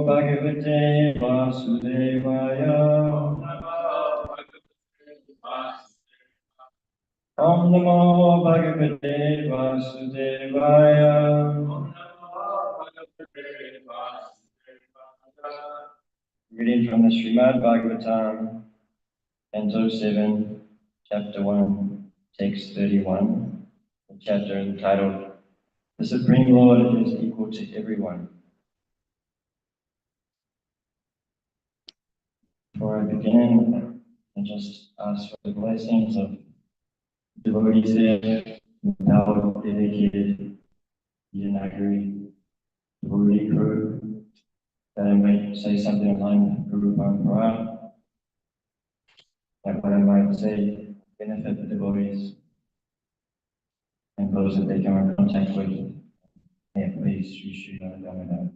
Bhagavate Vasudevaya. Om Namo Bhagavate Vasudevaya. Reading from the Srimad Bhagavatam, Canto 7, Chapter 1, Text 31, the chapter entitled, The Supreme Lord is Equal to Everyone. Before I begin, I just ask for the blessings of devotees there, now dedicated Gita Nagari, devotee crew, that I might say something in line with Guru Parampara, that what I might say benefit the devotees and those that they come in contact with. May it please Sri Srimad Bhagavatam.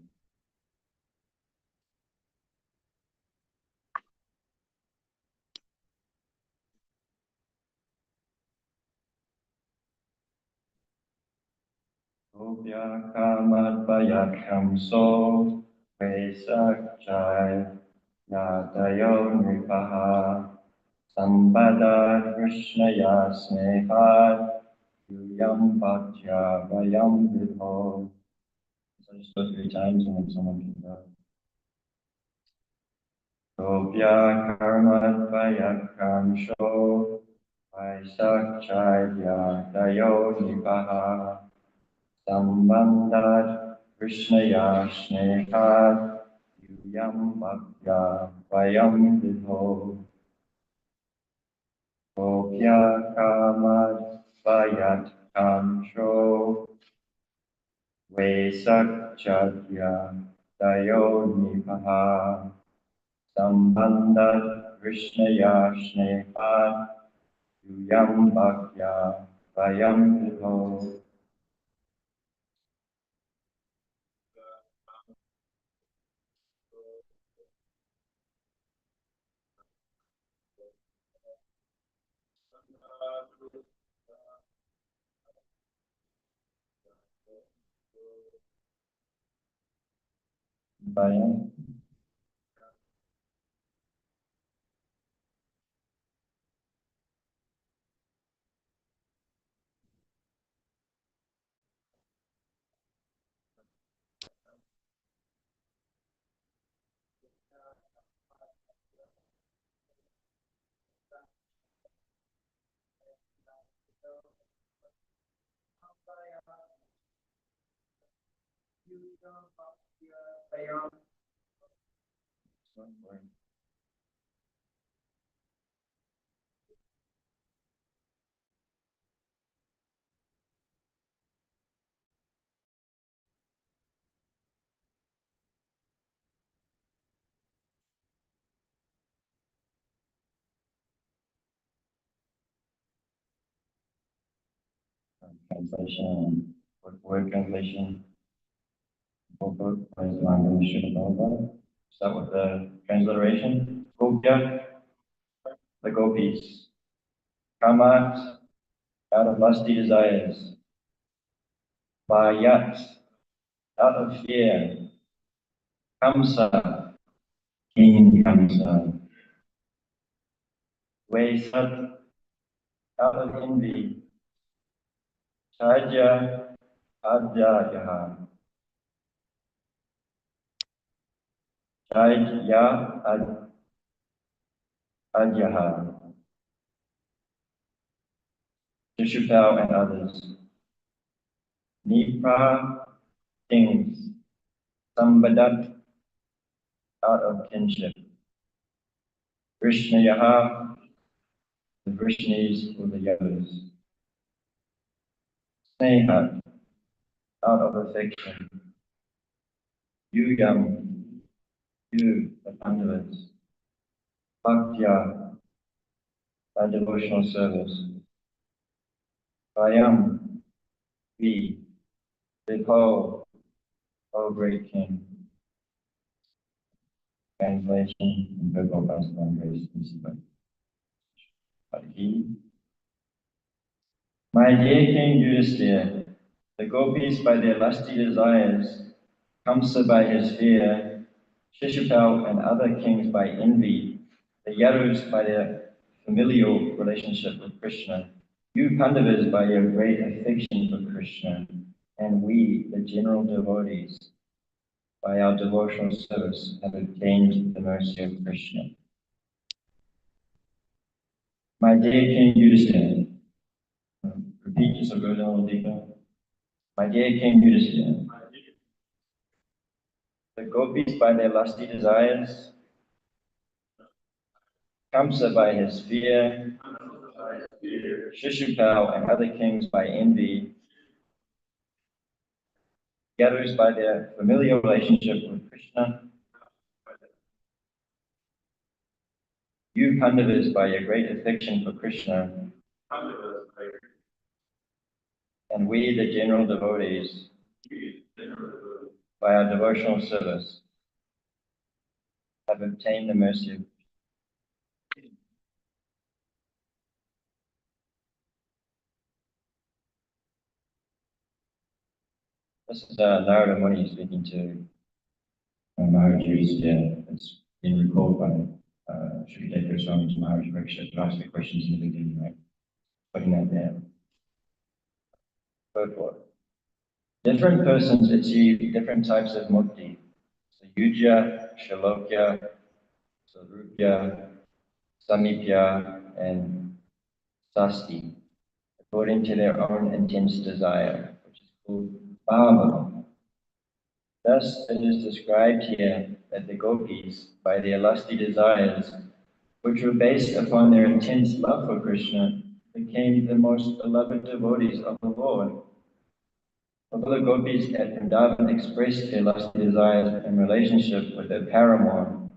Obya Kamat Bayakam So Vesakchai Yatayo Nripaha Sambada Krishna Yasnehat Yuyam Bhaktya Vayam Vidho. So just go 3 times and then someone can go. Obya Kamat Bayakam So Vesakchai Yatayo Nripaha Sambandhat Krishnaya Snehat Yuyam Bhaktya Vayam Vidho. Obya Kamat Vayat Kamsho Vesakchadya Dayo Nipaha Sambandhat Krishnaya Snehat Yuyam Bhaktya Vayam Vidho. Vayam. Translation, word translation, book, start with the transliteration. Gopya, the gopis. Kamat, out of lusty desires. Bhayat, out of fear. Kamsa, King Kamsa. Vesat, out of envy. Chaja, Adyayaha. Chaja, Adyaha. Shishupal and others. Nipra, kings. Sambadat, out of kinship. Vrishnayaha, the Vrishnis or the Yadus. Snehat, out of affection. Yugam, you, the Pandavas. Bhaktya, by devotional service. Vayam, we, Vidho, O great king. Translation in Bhagavatam, grace and Bhakti. My dear King Yudhisthira, the gopis by their lusty desires, Kamsa by his fear, Shishupal and other kings by envy, the Yadus by their familial relationship with Krishna, you Pandavas by your great affection for Krishna, and we, the general devotees, by our devotional service, have obtained the mercy of Krishna. My dear King Yudhisthira, repeat this or go down a little deeper. My dear King Yudhisthira, the gopis by their lusty desires, Kamsa by his fear, Shishupal and other kings by envy, Yadus by their familiar relationship with Krishna, you Pandavas by your great affection for Krishna, and we, the general devotees, by our devotional service, have obtained the mercy of This is Narada Muni speaking to Maharaj Yudhisthira. It's been recalled by Sriketa Swami's Maharaj Parikshit to ask the questions in the beginning, right? Putting that down. Purport. Different persons achieve different types of mukti. Sayuja, Shalokya, Sarupya, Samipya, and Sasti, according to their own intense desire, which is called bhava. Thus, it is described here that the gopis, by their lusty desires, which were based upon their intense love for Krishna, became the most beloved devotees of the Lord. Although the gopis at Vrindavan expressed their lusty desires in relationship with their paramour,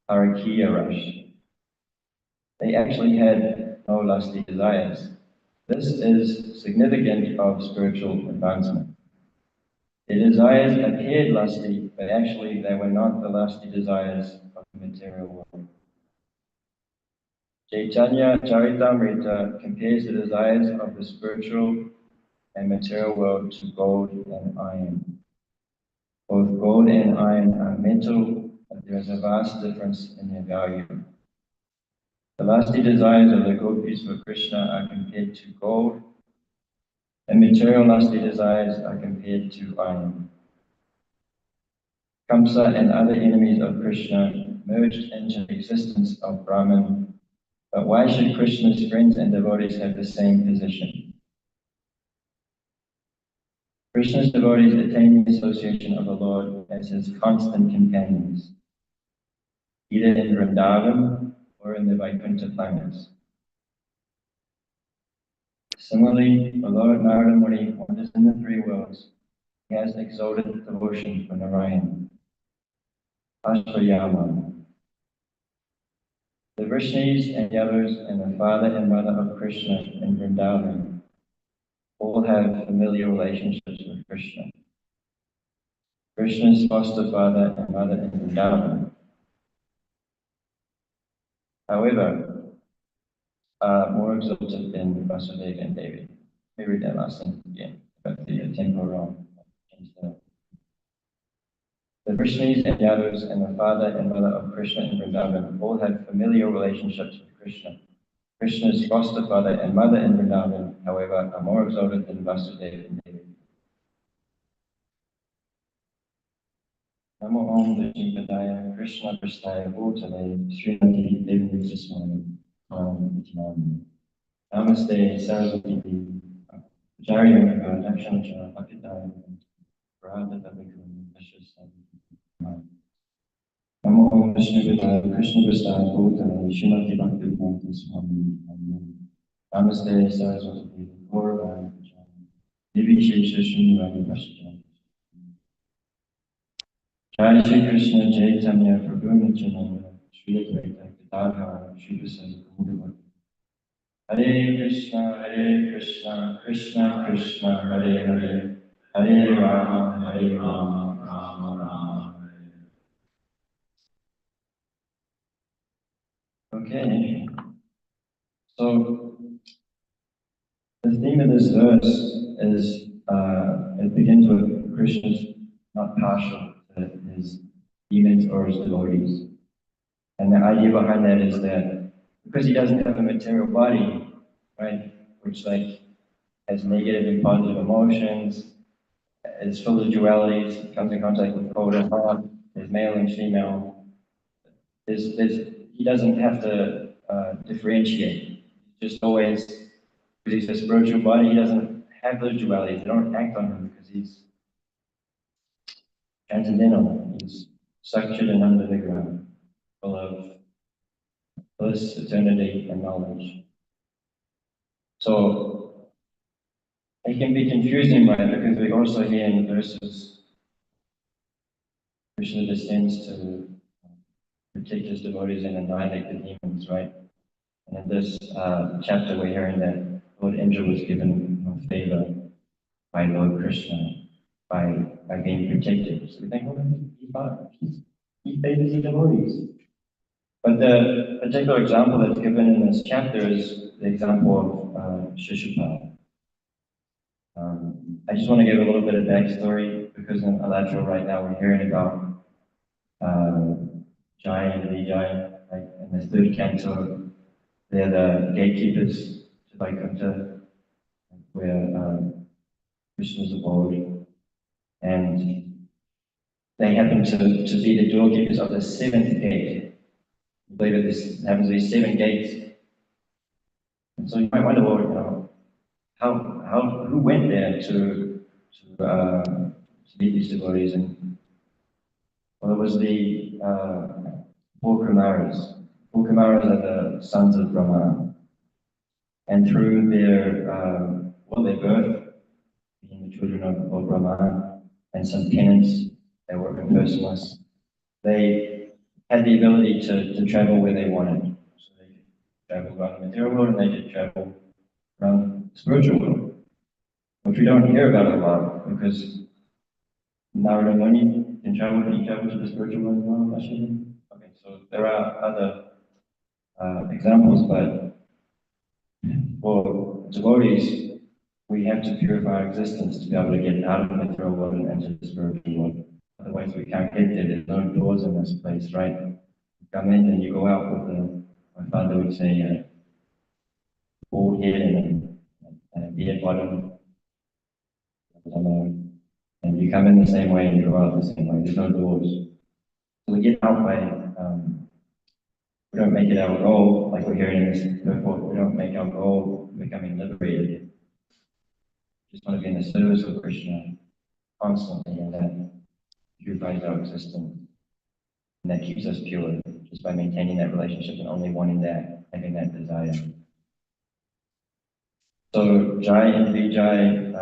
Harakiya Rush, they actually had no lusty desires. This is significant of spiritual advancement. Their desires appeared lusty, but actually they were not the lusty desires of the material world. Chaitanya Charitamrita compares the desires of the spiritual and material world to gold and iron. Both gold and iron are metal, but there is a vast difference in their value. The lusty desires of the gopis for Krishna are compared to gold, and material lusty desires are compared to iron. Kamsa and other enemies of Krishna merged into the existence of Brahman, but why should Krishna's friends and devotees have the same position? Krishna's devotees attain the association of the Lord as his constant companions, either in Vrindavan or in the Vaikuntha planets. Similarly, although Narada Muni wanders in the three worlds, he has exalted devotion for Narayan, Ashvayama. The Vrishnis and Yadus and the father and mother of Krishna in Vrindavan all have familiar relationships with Krishna. Krishna's foster father and mother in Vrindavan, however, are more exalted than Vasudeva and Devi. Let me read that last sentence again about the temple realm. The Vrishnis and Yadus and the father and mother of Krishna in Vrindavan all have familiar relationships with Krishna. Krishna's foster father and mother in Vrindavan, however, are more exalted than Vasudeva and Devi. Namo Om Vishnu Padaya Krishna Prasthaya Bhutale Srimati Devi Swami Namaste Saraswati Jari Yamaka Dakshanacha Apitaya Radha Tavikam Vishwasam Namo Om Vishnu Padaya Krishna Prasthaya Bhutale Srimati Bhakti Swami Namaste Saraswati Gaura Devi Shesha Srimati Vashya Jai Shri Krishna Chaitanya Prabhu Nityananda Shri Advaita Gadadhara Shri Vasanta Gaura Hare Krishna, Krishna Krishna, Hare Hare, Hare Rama, Rama Rama. Okay, so the theme of this verse is it begins with Krishna's not partial to his demons or his devotees. And the idea behind that is that because he doesn't have a material body, right, which like has negative and positive emotions, is full of dualities, comes in contact with cold and hot, there's male and female. He doesn't have to differentiate. He's just always, because he's a spiritual body, he doesn't have those dualities. They don't act on him because he's transcendental. He's structured and under the ground, full of bliss, eternity, and knowledge. So it can be confusing, right? Because we also hear in verses Krishna descends to protect his devotees and annihilate the demons, right? And in this chapter, we're hearing that Lord Indra was given favor by Lord Krishna by being protected. So we think, well, he favors the devotees. But the particular example that's given in this chapter is the example of Shishupal. I just want to give a little bit of backstory because in Alatra right now we're hearing about Jai and Vijay, like in the third canto, they're the gatekeepers to Vaikuntha, where Krishna's abode, and they happen to be the doorkeepers of the seventh gate. I believe that this happens to be 7 gates. And so you might wonder, well, who went there to meet these devotees? And well, it was the 4 Kumaras. 4 Kumaras are the sons of Brahma, and through their birth, being the children of Brahma, and some penance, they were impersonalists. They had the ability to travel where they wanted. So they could travel around the material world, and they could travel around the spiritual world, which we don't hear about a lot because Narada Muni can he travel to the spiritual world as well, actually? Okay, so there are other examples, but for devotees, we have to purify our existence to be able to get out of the material world and into the spiritual world. Otherwise, we can't get there. There's no doors in this place, right? You come in and you go out with my father would say, a bald head and a beard bottom. And you come in the same way and you go out the same way. There's no doors. So we get out by, we don't make it our goal, like we're hearing in this report, we don't make our goal becoming liberated. We just want to be in the service of Krishna constantly, and that purifies our existence. And that keeps us pure, just by maintaining that relationship and only wanting that, having that desire. So Jai and Vijay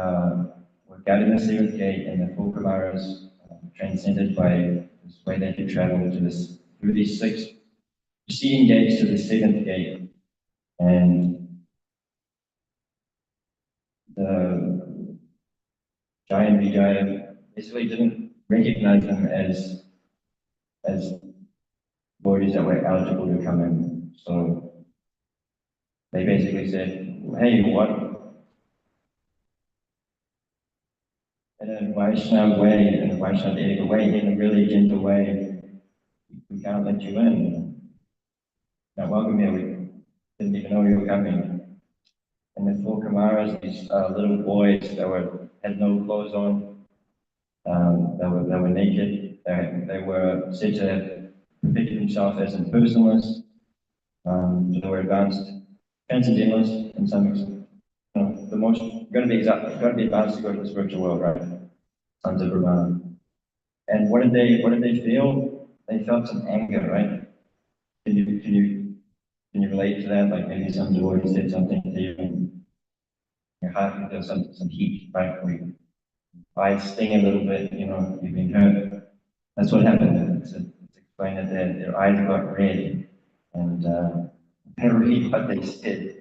were guarding the 7th gate, and the 4 Kumaras transcended by this way they could travel through these 6 preceding gates to the 7th gate. And the Jai and Vijay basically didn't recognize them as bodies that were eligible to come in. So they basically said, hey, what? In a Vaishnava way, in a Vaishnava way, in a really gentle way, we can't let you in. Not welcome here, we didn't even know you were coming. And the 4 Kumaras, these little boys that had no clothes on, they were naked. They were said to have perfected themselves as impersonalists. They were advanced transcendentalists in some extent. The most got to be advanced to go to the spiritual world, right? Sons of Brahma. And what did they feel? They felt some anger, right? Can you relate to that? Like maybe some devotee said something to you, and your heart can feel some heat, right? Where your eyes sting a little bit, you've been hurt. That's what happened. It's explained that their eyes got red, and they read what they said.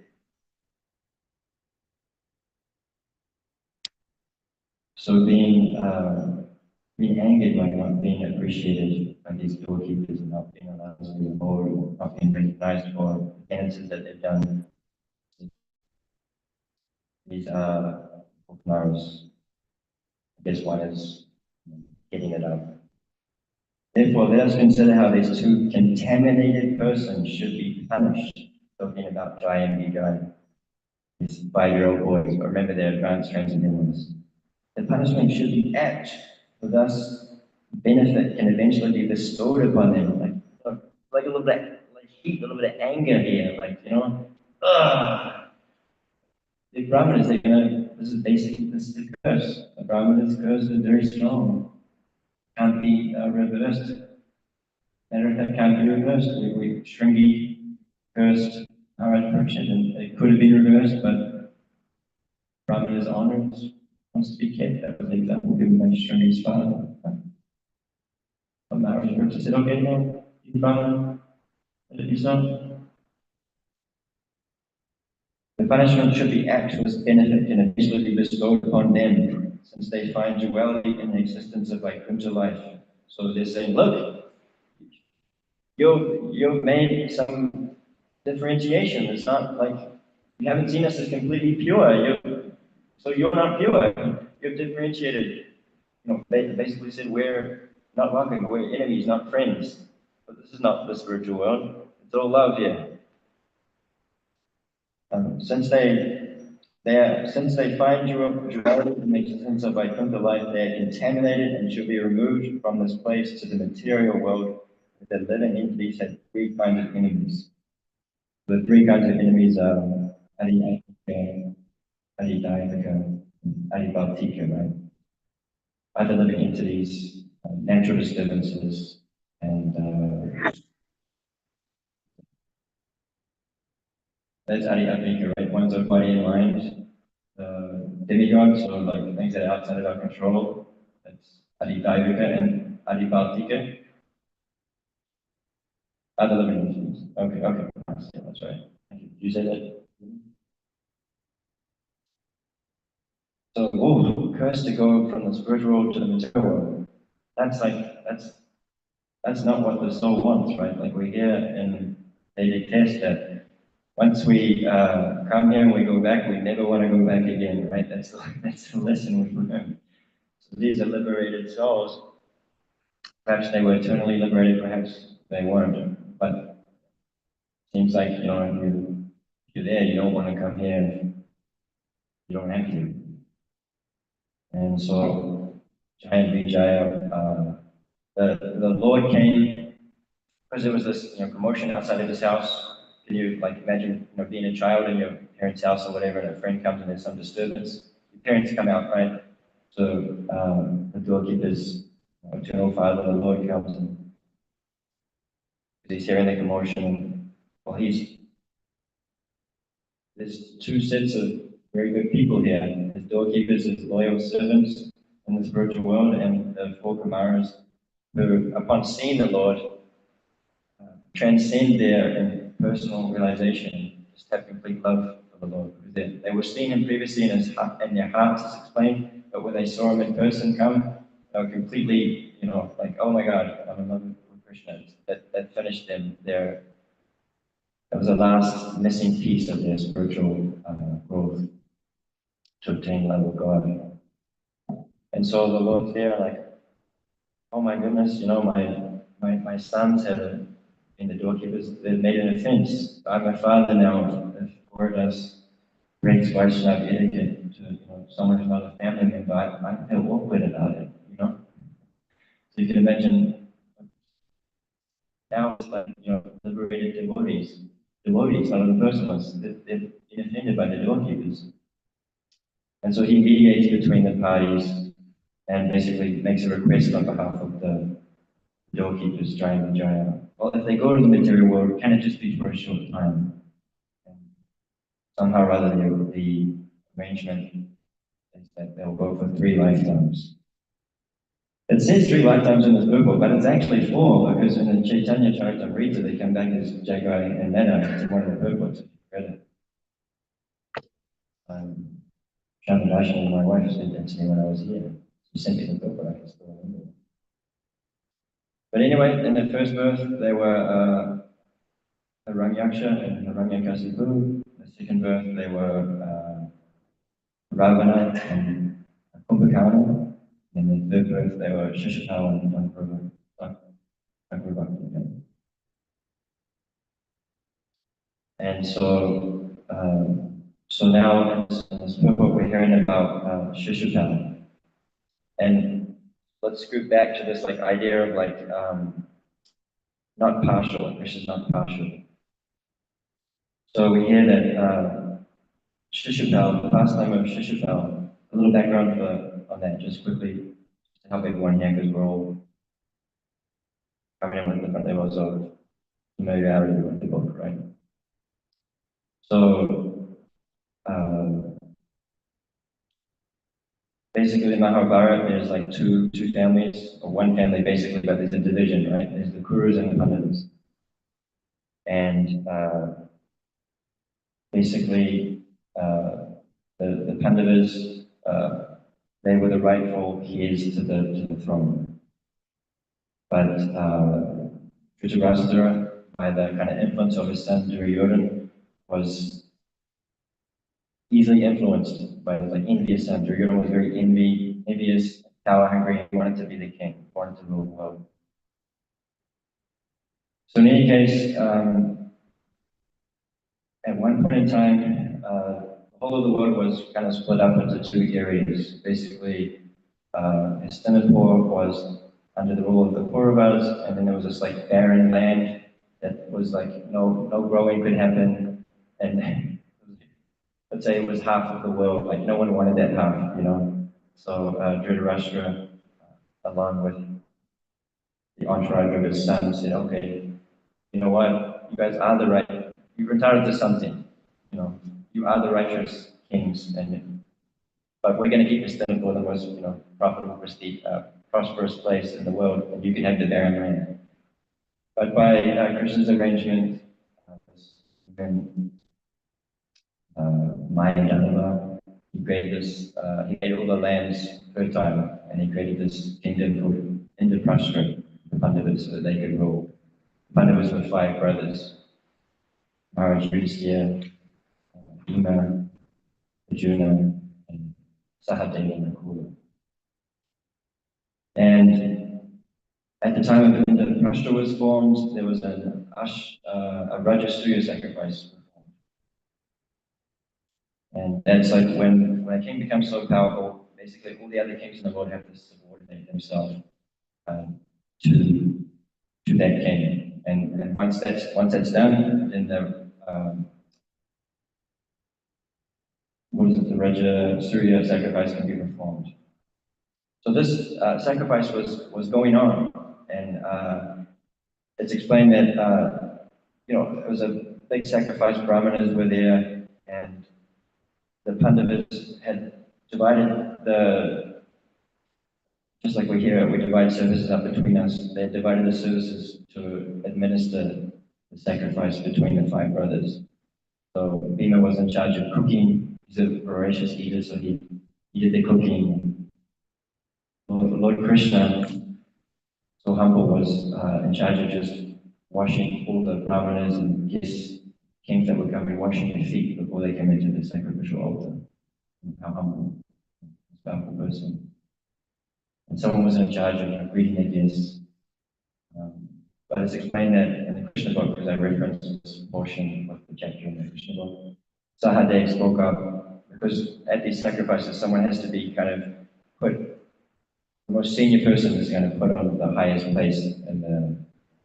So being angered by not being appreciated by these doorkeepers and not being allowed to be involved, not being recognized for the penances that they've done. These are Kumaras. I guess one is getting it up. Therefore, let us consider how these two contaminated persons should be punished. Talking about Jai and Vijay, these 5-year-old boys. Remember, they're advanced transcendentalists. The punishment should be apt, for thus benefit can eventually be bestowed upon them, like a little bit, like heat, a little bit of anger here, the Brahmanas, this is basically this is the curse. The Brahmanas' curse is very strong, can't be reversed. Matter of fact, can't be reversed. We Shringi cursed our Parikshit, and it could have been reversed, but Brahmana's honor wants to be kept. That was the example given by Shringi's father. But Maharaj Parikshit said, okay, no, you Brahmana, let it be so. The punishment should be apt to its benefit and eventually be bestowed upon them, since they find duality in the existence of Vaikuntha life. So they're saying, look, you've made some differentiation. It's not like you haven't seen us as completely pure. So you're not pure. You've differentiated. They basically said we're not welcome, we're enemies, not friends. But this is not the spiritual world. It's all love here. Since they find duality in the existence of Vaikuntha life, they are contaminated and should be removed from this place to the material world. The living entities had 3 kinds of enemies. The 3 kinds of enemies are Adidayaka, Adidayaka, and Adibhautika, right? Other living entities, natural disturbances, and that's Adidayaka, right? One's our body and mind. Demigods, or like things that are outside of our control. That's Adidayaka and Adibhautika. Other living entities. Okay, that's right. Thank you. You say that? So, cursed to go from the spiritual world to the material world. That's not what the soul wants, right? Like we hear and they detest that. Once we come here and we go back, we never want to go back again, right? That's the lesson we learn. So these are liberated souls. Perhaps they were eternally liberated, perhaps they weren't. But it seems like, if you're there, you don't want to come here, and you don't have to. And so, Jaya Vijaya, the Lord came because there was this commotion outside of his house. Can you imagine being a child in your parents' house or whatever, and a friend comes and there's some disturbance? Your parents come out, right? So the doorkeeper's eternal father, the Lord, comes and he's hearing the commotion. Well, there's 2 sets of very good people here. His doorkeepers, his loyal servants in the spiritual world, and the 4 Kumaras who, upon seeing the Lord, transcend their personal realization, just have complete love for the Lord. Because they were seeing him previously in their hearts, as explained, but when they saw him in person come, they were completely, oh my God, I'm in love with Krishna. That finished them. That was the last missing piece of their spiritual growth to obtain love of God. And so the Lord's there, oh my goodness, my sons have been the doorkeepers, they've made an offense. I'm a father now. If word us breaks Vaishnava etiquette to someone who's not a family member, I feel awkward about it. So you can imagine now it's liberated devotees, not the person ones, they've been offended by the doorkeepers. And so he mediates between the parties and basically makes a request on behalf of the doorkeepers, Jaya and Jaya. Well, if they go to the material world, can it just be for a short time? And somehow or other, the arrangement is that they'll go for 3 lifetimes. It says 3 lifetimes in this book, but it's actually 4, because in the Chaitanya Charitamrita, they come back as Jagai and Nana to one of the purports, if you read it. Chandradashini, my wife, said that to me when I was here. She sent me the book, but I can still remember it. But anyway, in the first birth, they were Haranyaksha and Haranyakasipu. The second birth, they were Ravana and Kumbhakarna. In the third birth, they were Shishapal and Anpurva. Bhagavatam. And so now in this book, we're hearing about Shishupal. And let's scoot back to this like idea of like not partial, Krishna is not partial. So we hear that Shishupal, the pastime of Shishupal, a little background on that, just quickly, to help everyone here, because we're all coming in with different levels of familiarity with the book, right? So basically, in Mahabharata, there's like two families, or one family basically, but there's a division, right? There's the Kurus and the Pandavas. And basically, the Pandavas, they were the rightful heirs to the throne. But Dhritarashtra, by the kind of influence of his son Duryodhana, was easily influenced by his like envious son. Duryodhana was very envious, power hungry, and he wanted to be the king, wanted to rule the world. So in any case, at one point in time, the whole of the world was kind of split up into two areas. Basically, Hastinapur was under the rule of the Kauravas, and then there was this like barren land that was like no growing could happen, and let's say it was half of the world. Like no one wanted that half, you know. So Dhritarashtra, along with the entourage of his son, said, "Okay, you know what? You guys are the right. You're entitled to something. You know, you are the righteous kings, and but we're going to keep this thing for the most, profitable, prosperous place in the world, and you can have the barren land." But by Krishna's arrangement, then Maya he created this. He made all the lands fertile, and he created this kingdom called Indraprashta, the Pandavas, so that they could rule. The Pandavas were five brothers: Maharaj Yudhisthira, Bhima, Arjuna, and Sahadeva and Nakula. And at the time of when the Prashta was formed, there was a Rajasuya sacrifice. And that's like when a king becomes so powerful, basically all the other kings in the world have to subordinate themselves um, to to that king. And once that's done, then the Raja Surya sacrifice can be performed. So this sacrifice was going on, and it's explained that it was a big sacrifice. Brahmanas were there, and the Pandavas had divided just like we divide services up between us. They divided the services to administer the sacrifice between the five brothers. So Bhima was in charge of cooking. He's a voracious eater, so he did the cooking. Lord Krishna, so humble, was in charge of just washing all the brahmanas and guests, kings that were coming, washing their feet before they came into the sacrificial altar. How humble, powerful person. And someone was in charge of greeting the guests. But it's explained that in the Krishna book, because I referenced this portion of the chapter in the Krishna book, Sahadev spoke up because at these sacrifices, someone has to be kind of put, the most senior person is kind of put on the highest place in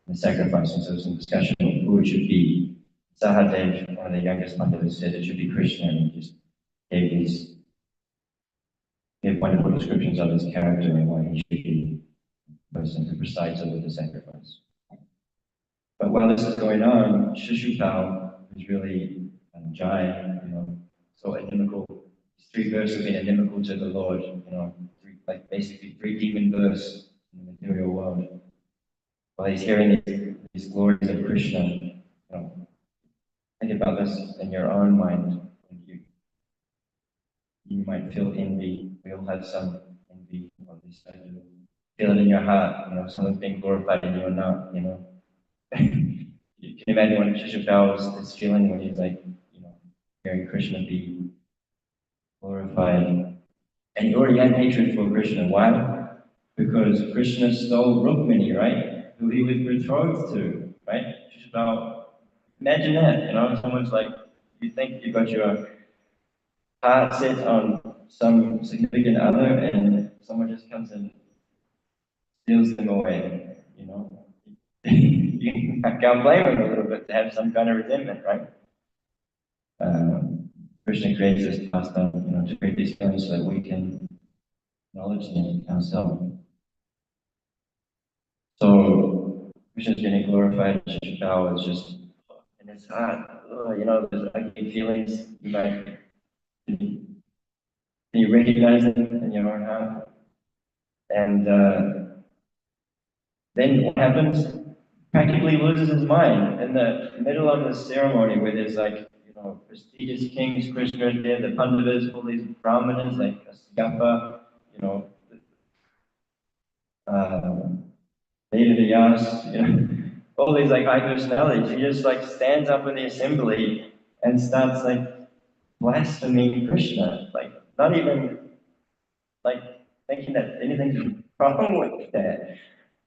the sacrifice. And so there's some discussion of who it should be. Sahadev, one of the youngest Pandavas, said it should be Krishna, and he just gave wonderful descriptions of his character and why he should be the person who presides over the sacrifice. But while this is going on, Shishupal is really Jai, so inimical. These three births have been inimical to the Lord, basically three demon births in the material world. While he's hearing these glories of Krishna, think about this in your own mind. You might feel envy. We all have some envy of this side. Feel it in your heart, someone's being glorified and you're not, You can imagine what Shishupal is feeling when he's hearing Krishna be glorified. And he already had hatred for Krishna. Why? Because Krishna stole Rukmini, right? who he was betrothed to, right? Now, imagine that, someone's like, you think you got your heart set on some significant other, and someone just comes and steals them away. You can't blame him a little bit to have some kind of resentment, right? Krishna creates this pastime, to create these feelings so that we can acknowledge them ourselves. So Krishna's getting glorified, Shishikawa is just in his heart. There's ugly feelings. Can you recognize them in your own heart? And then what happens? Practically loses his mind in the middle of the ceremony where there's prestigious kings, Krishna is there, the Pandavas, all these Brahmanas like Asyapa, Vedas, all these high personalities. He just stands up in the assembly and starts blaspheming Krishna, not even thinking that anything's wrong with that.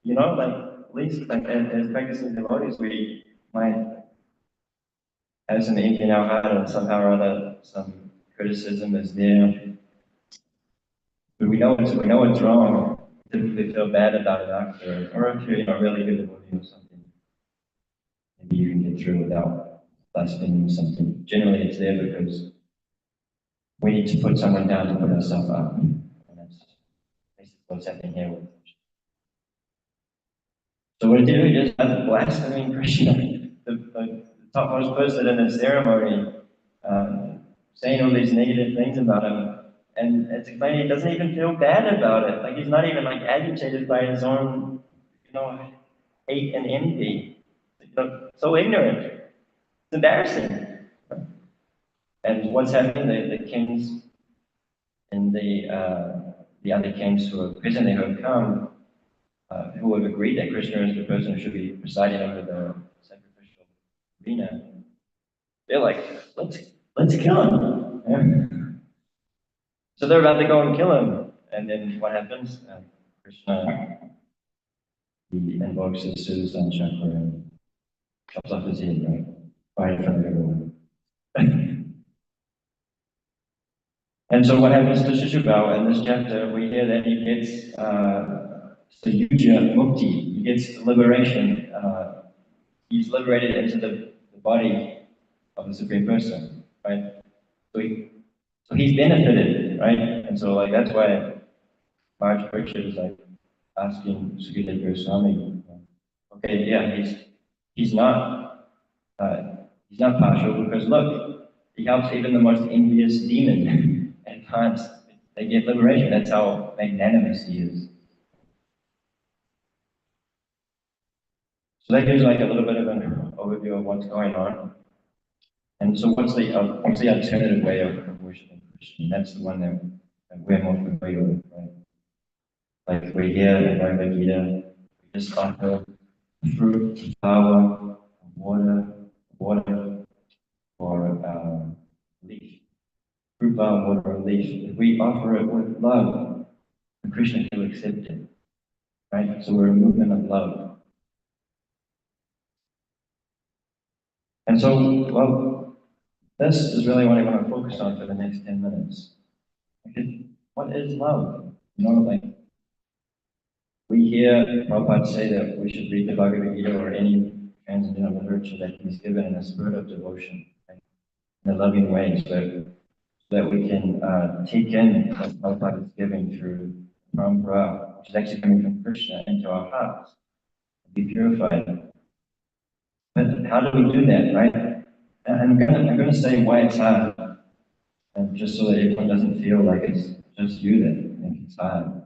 At least as practicing devotees, we might have some ink in our heart and somehow or other some criticism is there. But we know it's wrong. Typically feel bad about it after, or if you're really good at moving or something, maybe you can get through without blaspheming something. Generally, it's there because we need to put someone down to put ourselves up, and that's basically what's happening here. So what did we just have the blaspheming Krishna, the topmost person in the ceremony, saying all these negative things about him. And it's explaining he doesn't even feel bad about it. He's not even agitated by his own, hate and envy. So ignorant. It's embarrassing. And what's happening? The kings and the other kings who are present there who have come, who have agreed that Krishna is the person who should be presiding over the sacrificial arena. They're like, let's kill him. Yeah. So they're about to go and kill him. And then what happens? Krishna, he invokes his Sudarsana chakra and chops off his head, right in front of everyone. And so what happens to Shishubal in this chapter? We hear that he gets Sayuja Mukti. He gets liberation. He's liberated into the body of the Supreme Person, right? So he's benefited, right? And so that's why Maharaj Parikshit is asking Sukadeva Goswami, okay, yeah, he's not partial because look, he helps even the most envious demon at times they get liberation. That's how magnanimous he is. So that gives a little bit of an overview of what's going on. And so what's the alternative way of worshiping Krishna? That's the one that we're more familiar with, right? Like we hear in Bhagavad Gita, we just offer fruit, flower, water, or leaf. Fruit, flower, water, or leaf. If we offer it with love, then Krishna will accept it, right? So we're a movement of love. And so, this is really what I want to focus on for the next 10 minutes. What is love? We hear Prabhupada say that we should read the Bhagavad Gita or any transcendental literature that he's given in a spirit of devotion, right? In a loving way, so that we can take in what Prabhupada is giving through Parampara, which is actually coming from Krishna, into our hearts, be purified. But how do we do that, right? And I'm going to say why it's hard, and just so that everyone doesn't feel like it's just you that think it's hard.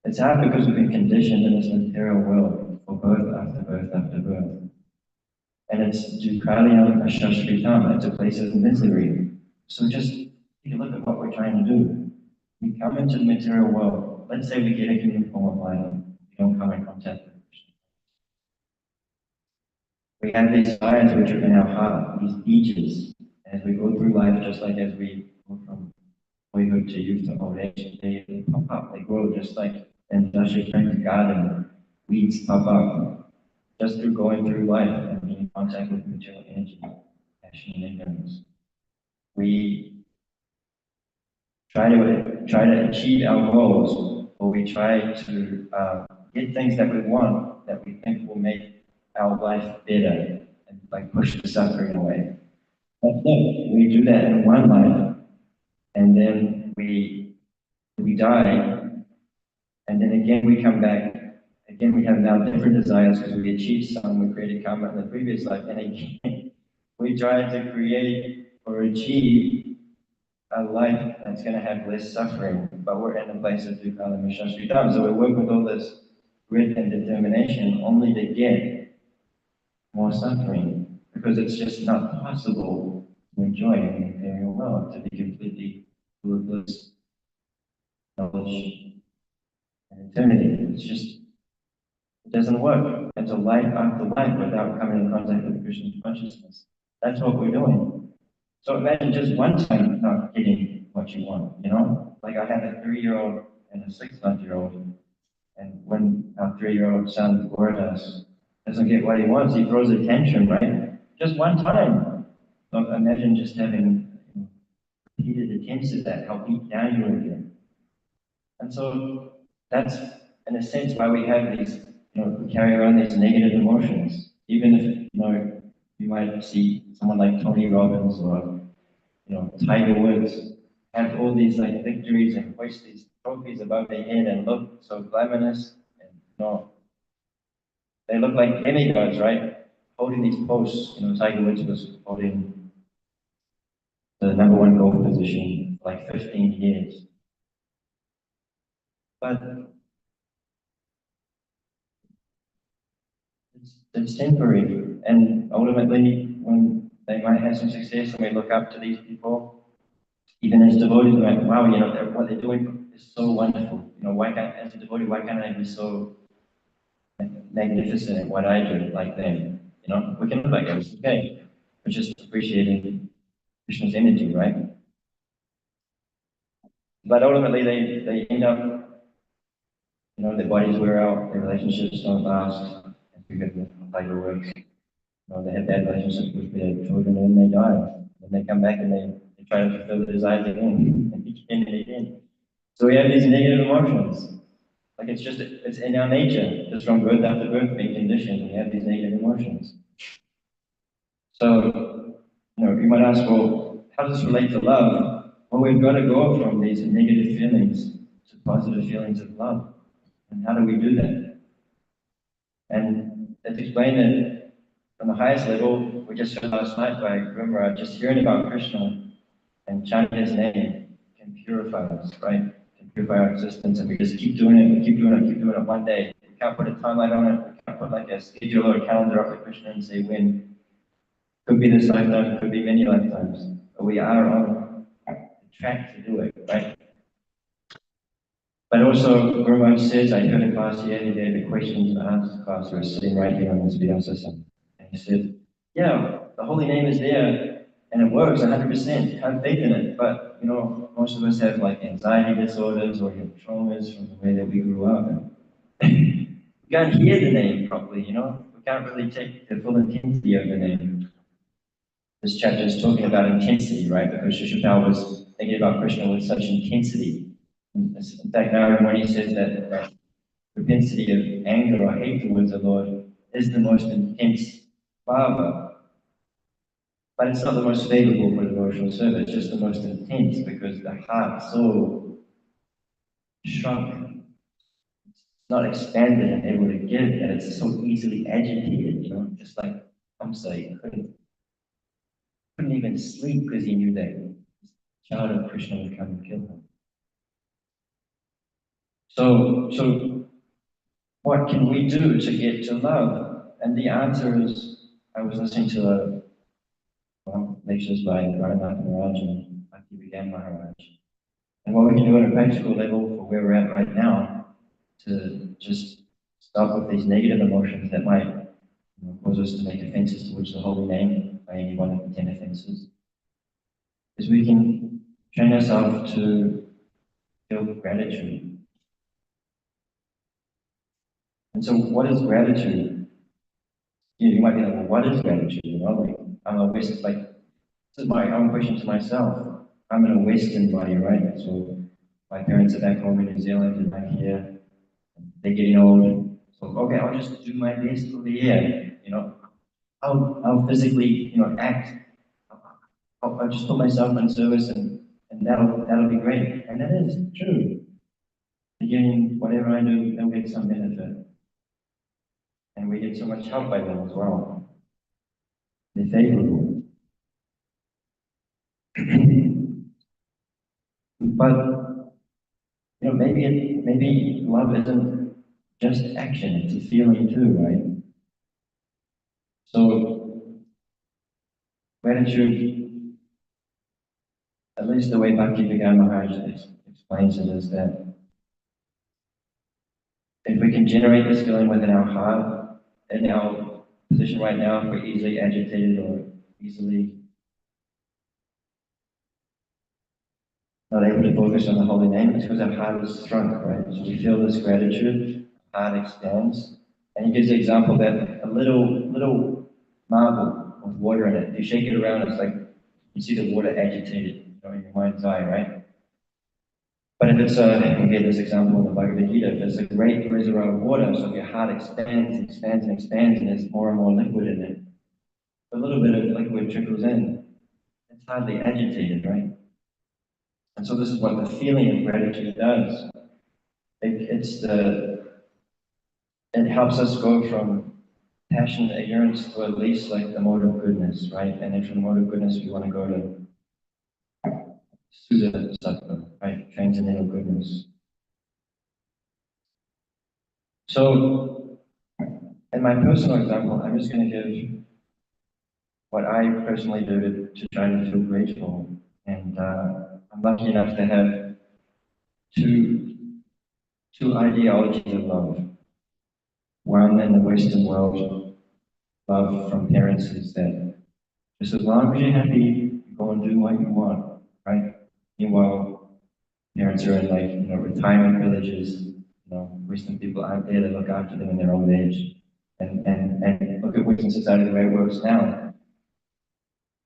It's hard because we've been conditioned in this material world for birth after birth after birth. And it's Dukkhalayam Ashashritam, it's a place of misery. So just take a look at what we're trying to do. We come into the material world. Let's say we get a human form of life. We don't come in contact with Krishna. We have these fires which are in our heart, these beaches. As we go through life, just like as we go from boyhood to youth to old age, they pop up, they grow just like in Dashakrama's garden. weeds pop up just through going through life and being in contact with material energy, passion, and ignorance. We try to achieve our goals, or we try to get things that we want that we think will make our life better and like push the suffering away. But no, we do that in one life, and then we die, and then again we come back. Again, we have now different desires because we achieved some, we created karma in the previous life, and again we try to create or achieve a life that's going to have less suffering, but we're in a place of dukkha mishashritam. So we work with all this grit and determination only to get more suffering, because it's just not possible to enjoy in the material world, to be completely full of bliss, knowledge, and eternity. It's just, it doesn't work. It's a life after life without coming in contact with Krishna's consciousness. That's what we're doing. So imagine just one time not getting what you want, you know? Like I have a 3-year-old and a 6-month-year-old, and when our 3-year-old son, Goridas, doesn't get what he wants, he throws a tantrum, right? Just one time. So imagine just having repeated attempts at that, how beat down you will get. And so that's, in a sense, why we have these, we carry around these negative emotions. Even if, you might see someone like Tony Robbins or, Tiger Woods have all these like victories and hoist these trophies above their head and look so glamorous and, they look like demigods, right? Holding these posts. Tiger Woods was holding the #1 gold position for like 15 years. But it's temporary. And ultimately, when they might have some success and we look up to these people, even as devotees, we're like, wow, what they're doing is so wonderful. Why can't, as a devotee, why can't I be so magnificent at what I do like them? We can look like us, okay. We're just appreciating Krishna's energy, right? But ultimately, they end up, their bodies wear out, their relationships don't last, and we get like the works. They have bad relationships with their children and they die. And they come back and they try to fulfill the desires again and again and again. So we have these negative emotions. Like it's in our nature, just from birth after birth being conditioned, we have these negative emotions. So, you might ask, well, how does this relate to love? Well, we've got to go from these negative feelings to positive feelings of love. And how do we do that? And it's explained that from the highest level, we just heard last night by Guru, just hearing about Krishna and chanting his name can purify us, right? Can purify our existence, and we just keep doing it, we keep doing it, keep doing it one day. We can't put a timeline on it, we can't put like a schedule or a calendar up with Krishna and say when. Could be this lifetime, could be many lifetimes. But we are on the track to do it, right? But also, Guru Maharaj says, I heard a class here, he gave a questions and answers class, we were sitting right here on this video system. And he said, yeah, the holy name is there, and it works 100%, have faith in it. But, most of us have like anxiety disorders or have traumas from the way that we grew up. And we can't hear the name properly, we can't really take the full intensity of the name. This chapter is talking about intensity, right? Because Shishupal was thinking about Krishna with such intensity. In fact, Nagari, when he says that propensity of anger or hate towards the Lord is the most intense bhava, but it's not the most favorable for devotional service, it's just the most intense because the heart so shrunk, it's not expanded and able to give, and it's so easily agitated, just like Kamsa, he couldn't even sleep because he knew that child of Krishna would come and kill him. So what can we do to get to love? And the answer is, I was listening to lectures by Raghunath Maharaj and Bhakti Vigan Maharaj. And what we can do on a practical level for where we're at right now to just stop with these negative emotions that might cause us to make offenses towards the holy name by any one of the 10 offenses, is we can train ourselves to feel gratitude. And so what is gratitude? You might be like, well, what is gratitude? You know, like I'm a West, like this is my own question to myself. I'm in a Western body, right? So my parents are back home in New Zealand and I'm here. They're getting old. So okay, I'll just do my best for the year. You know, I'll physically, act. I'll just put myself in service and that'll be great. And that is true. Again, whatever I do, they'll get some benefit. And we get so much help by them as well. They're favorable. But maybe love isn't just action, it's a feeling too, right? So gratitude, at least the way Bhakti Vigan Maharaj explains it, is that if we can generate this feeling within our heart, in our position right now, if we're easily agitated or easily not able to focus on the holy name, it's because our heart is strong, right? So we feel this gratitude, our heart expands. And he gives the example that a little marble with water in it, you shake it around, it's like you see the water agitated, in your mind's eye, right? But if it's we get this example in the Bhagavad Gita, if it's a great reservoir of water, so if your heart expands, and there's more and more liquid in it, a little bit of liquid trickles in, it's hardly agitated, right? And so this is what the feeling of gratitude does. It helps us go from passion, ignorance, to at least like the mode of goodness, right? And then from the mode of goodness, we want to go to Sudha Sattva, right? Transcendental goodness. So, in my personal example, I'm just going to give what I personally do to try to feel grateful. And I'm lucky enough to have two, two ideologies of love. One in the Western world, love from parents is that just as long as you're happy, you go and do what you want, right? Meanwhile, parents are in retirement villages, Western people aren't there to look after them in their old age. And look at Western society the way it works now.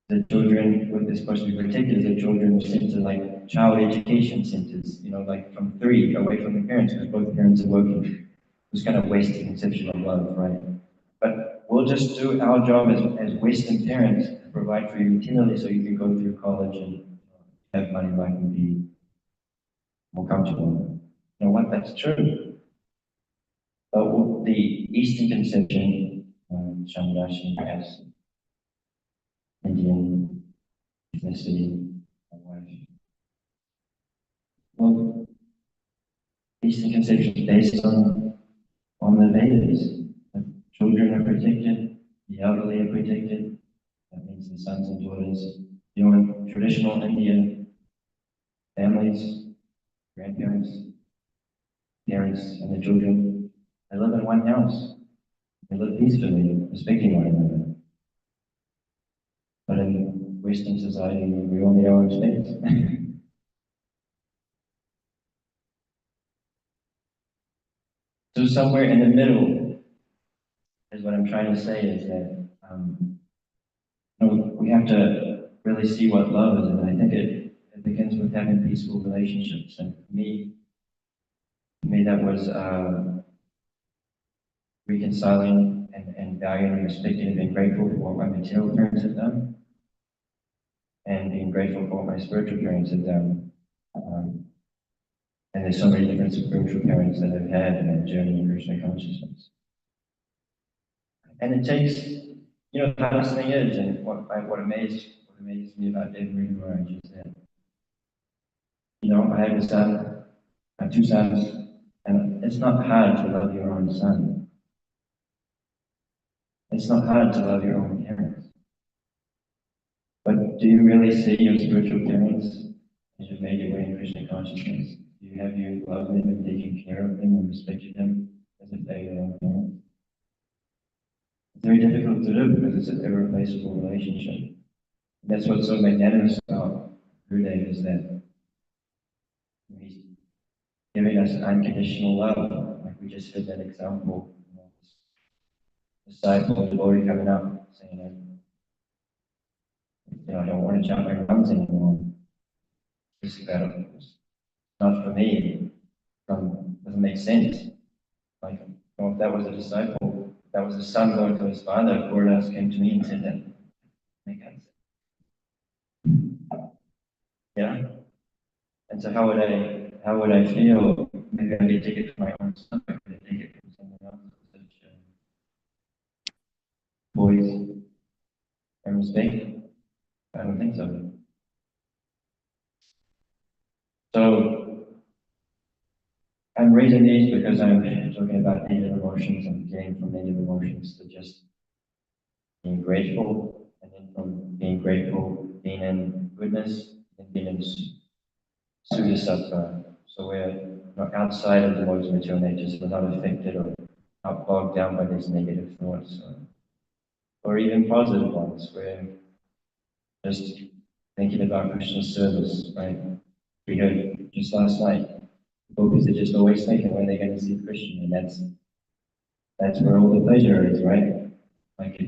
The children, what they're supposed to be protected is the children are sent to child education centers, like from 3 away from the parents because both parents are working. It's kind of wasted conception of love, right? But we'll just do our job as Western parents to provide for you materially so you can go through college and have money life and be more comfortable. You know what? That's true. But the Eastern conception, Shamrashi as Indian ethnicity, my wife. Well, Eastern conception is based on the Vedas. The children are protected, the elderly are protected. That means the sons and daughters. In traditional Indian families, grandparents, parents, and the children, they live in one house. They live peacefully, respecting one another. But in Western society, we only our own space. So somewhere in the middle is what I'm trying to say is that we have to really see what love is, and I think it begins with having peaceful relationships. And for me that was reconciling and valuing and respecting and being grateful for what my material parents have done, and being grateful for what my spiritual parents have done. And there's so many different spiritual parents that I've had in my journey in Krishna consciousness. And it takes, the hardest thing is, and what amazed me about David Reed Maharaj is that, I have a son, I have 2 sons, and it's not hard to love your own son. It's not hard to love your own parents. But do you really see your spiritual parents as you've made your way in Krishna consciousness? Do you have you loved them and taken care of them and respected them as if they were your own parents? It's very difficult to do because it's an irreplaceable relationship. And that's what's so magnanimous about Gurudev is that he's giving us unconditional love. Like we just heard that example disciple devotee coming up saying, I don't want to jump in runs anymore. This is not for me. Doesn't make sense. Like, well, if that was a disciple, if that was the son going to his father, Gurdas came to me and said that. Make sense. Yeah. And so how would I feel? Maybe I could take it from my own son, I could take it from someone else, such voice and mistake. I don't think so. So I'm raising these because I'm talking about negative emotions and getting from negative emotions to just being grateful, and then from being grateful, being in goodness, and being in Sudasattva. So we're not outside of the modes of material natures, we're not affected or not bogged down by these negative thoughts, or even positive ones. We're just thinking about Krishna's service, right? We heard just last night, focus are just always thinking when they're going to see Krishna, and that's where all the pleasure is, right? Like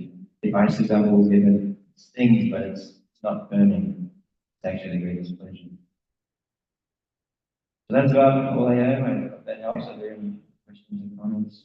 the ice example was given, it stings, but it's not burning. It's actually the greatest pleasure. So that's about all I have. I hope that helps. Are there any questions and comments?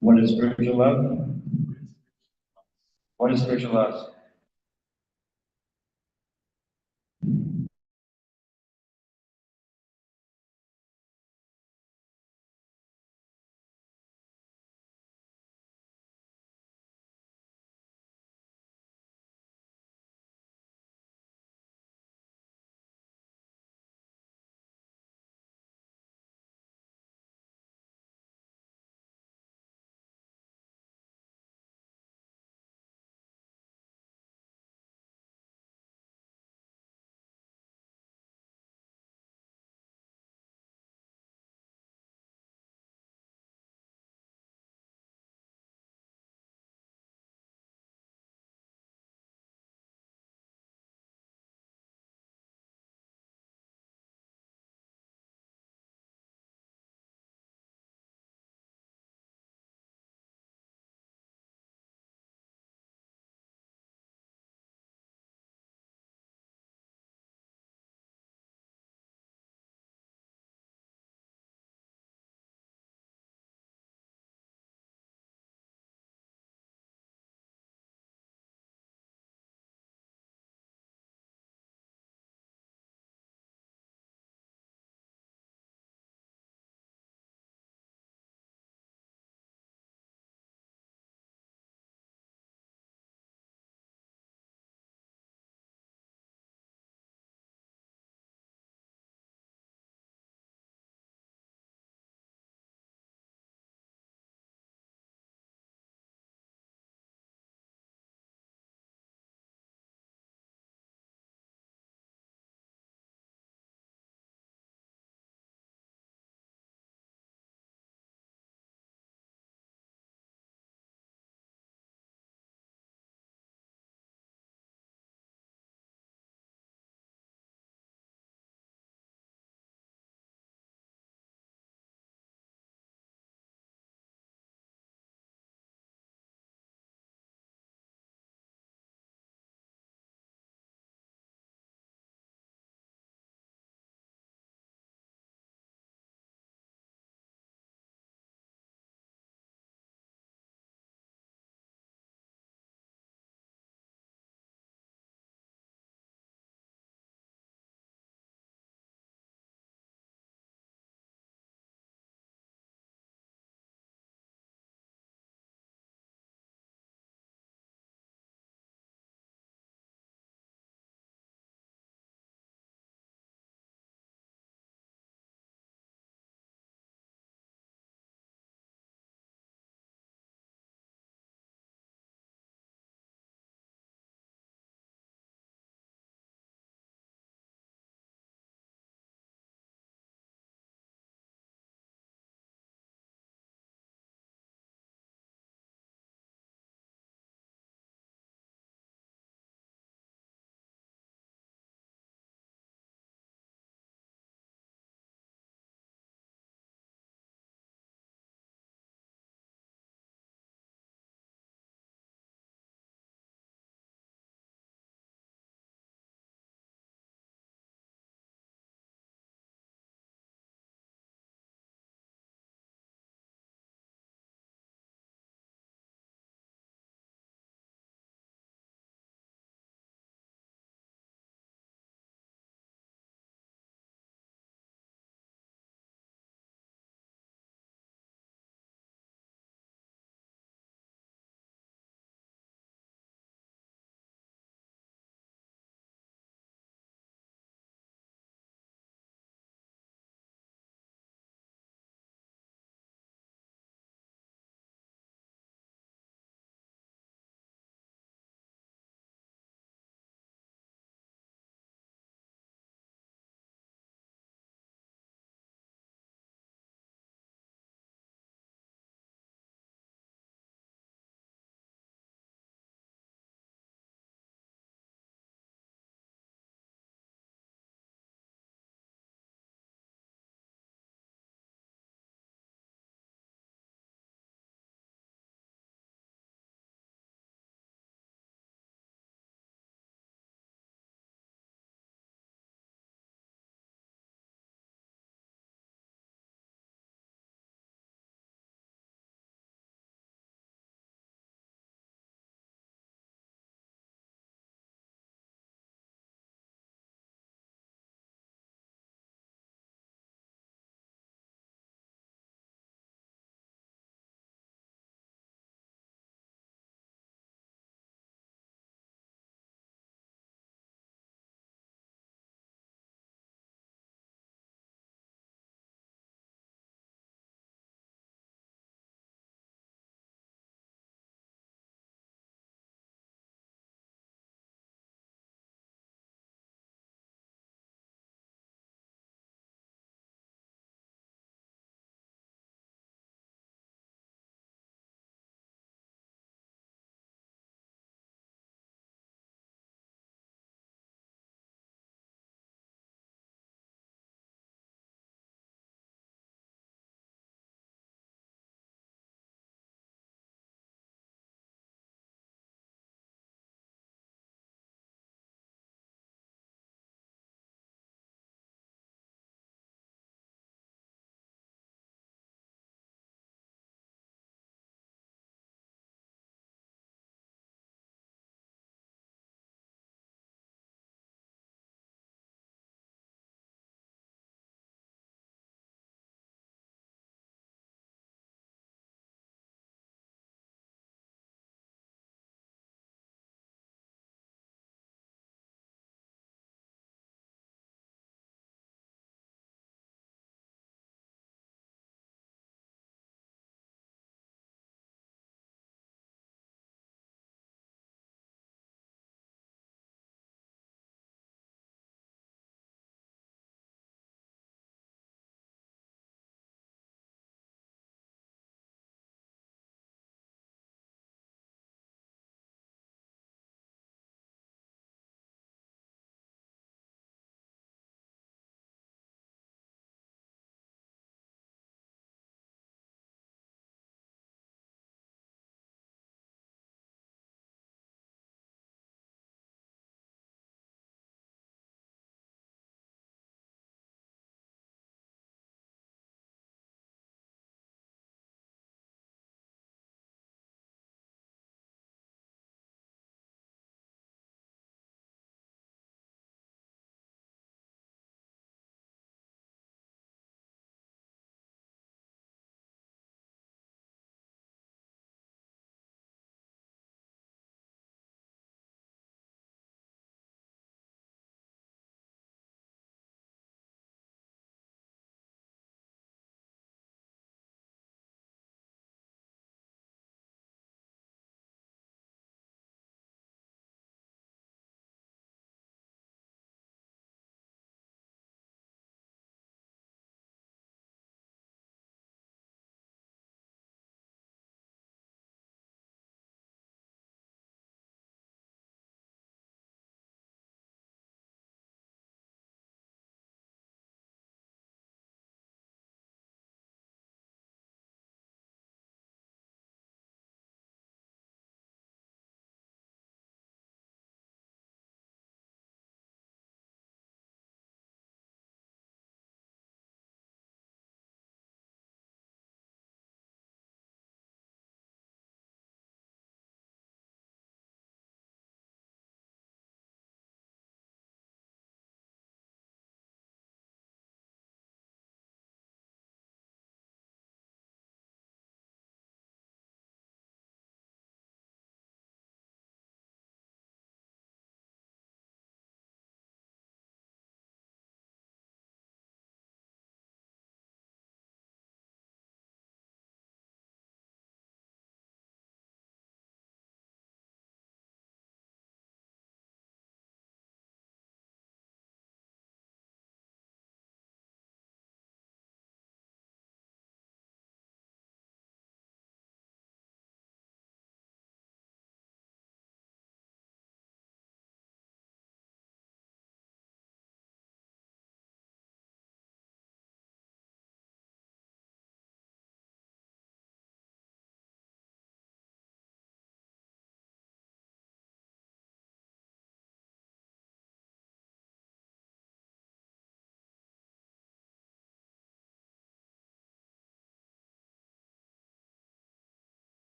What is spiritual love? What is spiritual love?